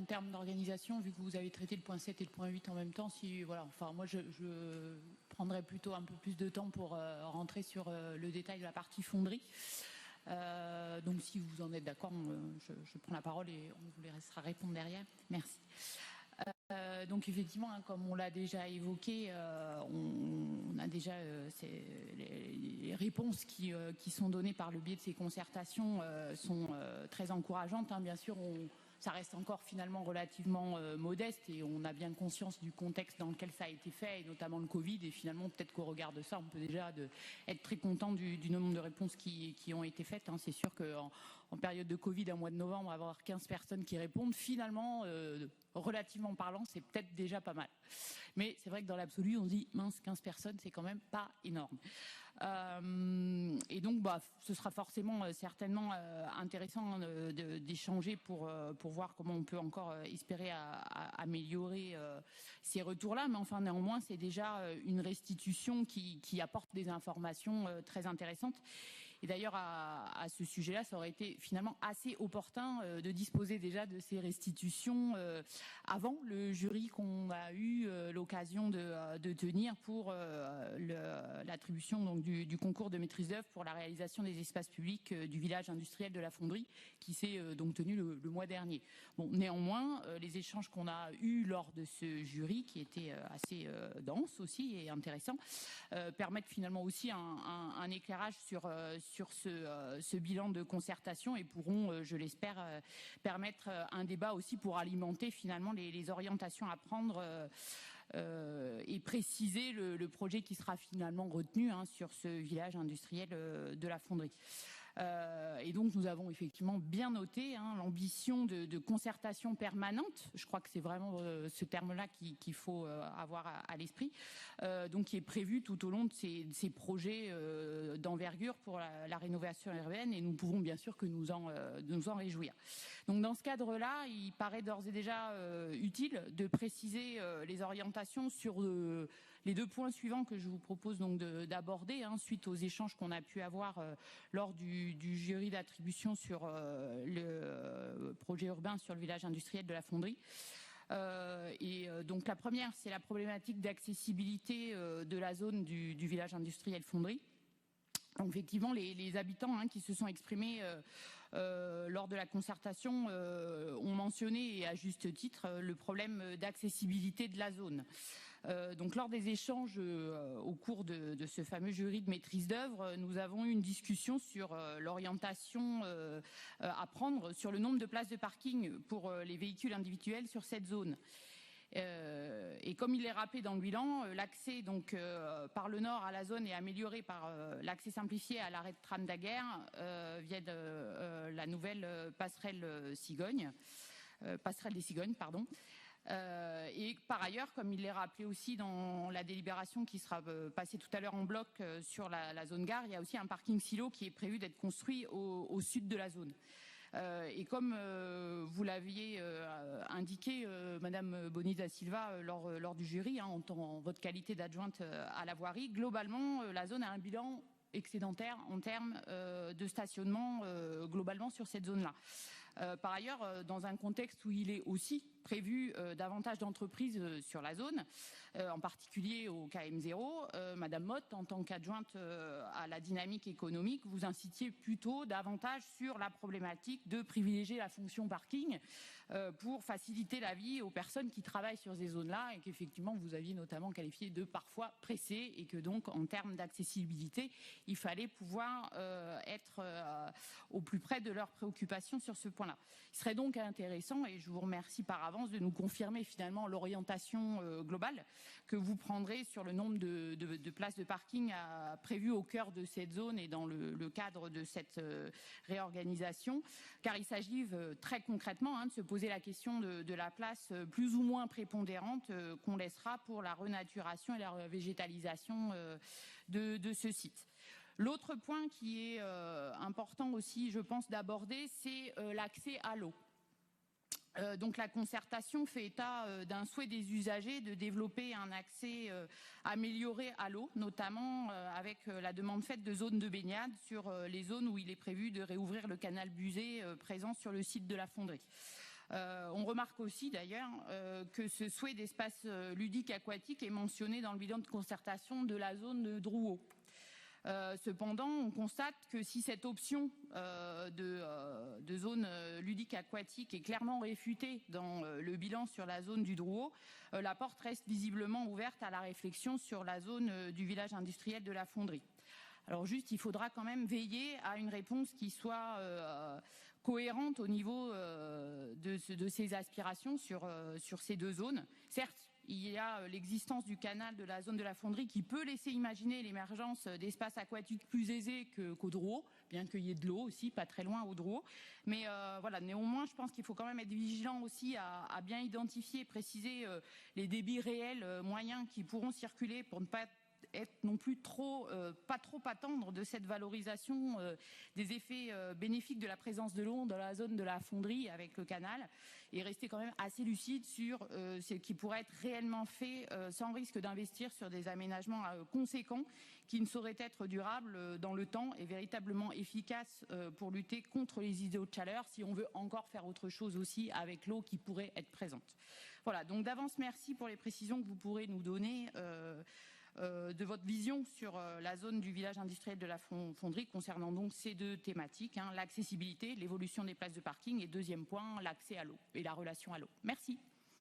en termes d'organisation, vu que vous avez traité le point 7 et le point 8 en même temps, moi je prendrais plutôt un peu plus de temps pour rentrer sur le détail de la partie fonderie. Donc si vous en êtes d'accord, je prends la parole et on vous laissera répondre derrière. Merci. Donc effectivement, comme on l'a déjà évoqué, on a déjà les réponses qui sont données par le biais de ces concertations sont très encourageantes. Bien sûr, ça reste encore finalement relativement modeste et on a bien conscience du contexte dans lequel ça a été fait, et notamment le Covid. Et finalement, peut-être qu'au regard de ça, on peut déjà être très content du nombre de réponses qui ont été faites. C'est sûr qu'en période de Covid, un mois de novembre, avoir 15 personnes qui répondent, finalement, relativement parlant, c'est peut-être déjà pas mal. Mais c'est vrai que dans l'absolu, on se dit, mince, 15 personnes, c'est quand même pas énorme. Et donc, ce sera forcément certainement intéressant d'échanger pour voir comment on peut encore espérer améliorer ces retours-là. Mais enfin, néanmoins, c'est déjà une restitution qui apporte des informations très intéressantes. Et d'ailleurs, à ce sujet-là, ça aurait été finalement assez opportun de disposer déjà de ces restitutions avant le jury qu'on a eu l'occasion de tenir pour l'attribution donc du concours de maîtrise d'œuvre pour la réalisation des espaces publics du village industriel de la Fonderie, qui s'est donc tenu le mois dernier. Bon, néanmoins, les échanges qu'on a eus lors de ce jury, qui était assez dense aussi et intéressant, permettent finalement aussi un éclairage sur ce bilan de concertation et pourront, je l'espère, permettre un débat aussi pour alimenter finalement les orientations à prendre et préciser le projet qui sera finalement retenu sur ce village industriel de la Fonderie. Et donc nous avons effectivement bien noté l'ambition de concertation permanente. Je crois que c'est vraiment ce terme-là qu'il faut avoir à l'esprit, donc qui est prévu tout au long de ces projets d'envergure pour la rénovation urbaine, et nous pouvons bien sûr que nous en réjouir. Donc dans ce cadre-là, il paraît d'ores et déjà utile de préciser les orientations sur les deux points suivants que je vous propose donc d'aborder suite aux échanges qu'on a pu avoir lors du jury d'attribution sur le projet urbain sur le village industriel de la Fonderie. Donc la première, c'est la problématique d'accessibilité de la zone du village industriel Fonderie. Donc effectivement, les habitants qui se sont exprimés lors de la concertation ont mentionné, et à juste titre, le problème d'accessibilité de la zone. Donc lors des échanges au cours de ce fameux jury de maîtrise d'œuvre, nous avons eu une discussion sur l'orientation à prendre sur le nombre de places de parking pour les véhicules individuels sur cette zone. Et comme il est rappelé dans le bilan, l'accès donc par le nord à la zone est amélioré par l'accès simplifié à l'arrêt de tram Daguerre via la nouvelle passerelle des Cigognes, pardon. Et par ailleurs, comme il l'est rappelé aussi dans la délibération qui sera passée tout à l'heure en bloc sur la zone gare, il y a aussi un parking silo qui est prévu d'être construit au sud de la zone. Et comme vous l'aviez indiqué, Madame Bonny da Silva, lors du jury, en votre qualité d'adjointe à la voirie, globalement, la zone a un bilan excédentaire en termes de stationnement globalement sur cette zone-là. Par ailleurs, dans un contexte où il est aussi prévu davantage d'entreprises sur la zone, en particulier au KM0, Madame Motte, en tant qu'adjointe à la dynamique économique, vous incitiez plutôt davantage sur la problématique de privilégier la fonction parking pour faciliter la vie aux personnes qui travaillent sur ces zones-là, et qu'effectivement vous aviez notamment qualifié de parfois pressées, et que donc en termes d'accessibilité, il fallait pouvoir être au plus près de leurs préoccupations sur ce point-là. Il serait donc intéressant, et je vous remercie par avance, de nous confirmer finalement l'orientation globale que vous prendrez sur le nombre de places de parking prévues au cœur de cette zone et dans le cadre de cette réorganisation, car il s'agit très concrètement de se poser la question de la place plus ou moins prépondérante qu'on laissera pour la renaturation et la végétalisation de ce site. L'autre point qui est important aussi, je pense, d'aborder, c'est l'accès à l'eau. Donc la concertation fait état d'un souhait des usagers de développer un accès amélioré à l'eau, notamment avec la demande faite de zones de baignade sur les zones où il est prévu de réouvrir le canal Buzet présent sur le site de la Fonderie. On remarque aussi d'ailleurs que ce souhait d'espace ludique aquatique est mentionné dans le bilan de concertation de la zone de Drouot. Cependant, on constate que si cette option de zone ludique aquatique est clairement réfutée dans le bilan sur la zone du Drouot, la porte reste visiblement ouverte à la réflexion sur la zone du village industriel de la Fonderie. Alors juste, il faudra quand même veiller à une réponse qui soit cohérente au niveau de ces aspirations sur ces deux zones. Certes, il y a l'existence du canal de la zone de la Fonderie qui peut laisser imaginer l'émergence d'espaces aquatiques plus aisés qu'au Drouot, bien qu'il y ait de l'eau aussi, pas très loin au Drouot. Mais voilà, néanmoins, je pense qu'il faut quand même être vigilant aussi à bien identifier et préciser les débits réels moyens qui pourront circuler pour ne pas être non plus pas trop attendre de cette valorisation des effets bénéfiques de la présence de l'eau dans la zone de la Fonderie avec le canal, et rester quand même assez lucide sur ce qui pourrait être réellement fait sans risque d'investir sur des aménagements conséquents qui ne sauraient être durables dans le temps et véritablement efficaces pour lutter contre les îlots de chaleur si on veut encore faire autre chose aussi avec l'eau qui pourrait être présente. Voilà, donc d'avance merci pour les précisions que vous pourrez nous donner de votre vision sur la zone du village industriel de la Fonderie concernant donc ces deux thématiques, l'accessibilité, l'évolution des places de parking et deuxième point, l'accès à l'eau et la relation à l'eau. Merci.